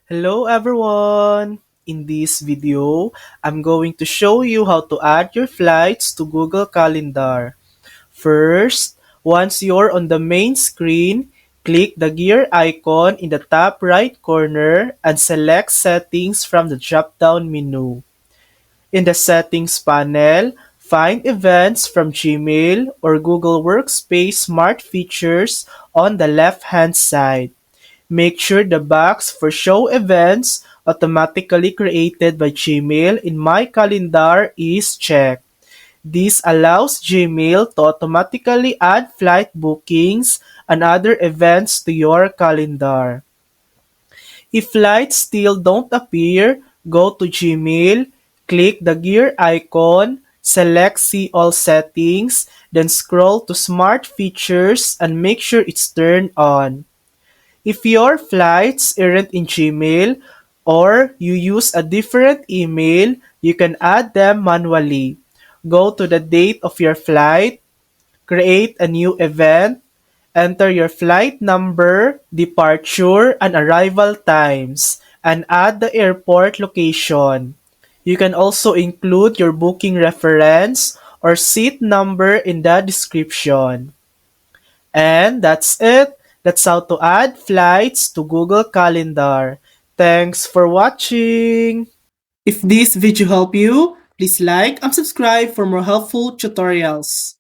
Hello everyone! In this video, I'm going to show you how to add your flights to Google Calendar. First, once you're on the main screen, click the gear icon in the top right corner and select Settings from the drop-down menu. In the Settings panel, find Events from Gmail or Google Workspace Smart Features on the left-hand side. Make sure the box for Show Events automatically created by Gmail in My Calendar is checked. This allows Gmail to automatically add flight bookings and other events to your calendar. If flights still don't appear, go to Gmail, click the gear icon, select See All Settings, then scroll to Smart Features and make sure it's turned on. If your flights aren't in Gmail or you use a different email, you can add them manually. Go to the date of your flight, create a new event, enter your flight number, departure, and arrival times, and add the airport location. You can also include your booking reference or seat number in the description. And that's it. That's how to add flights to Google Calendar. Thanks for watching. If this video helped you, please like and subscribe for more helpful tutorials.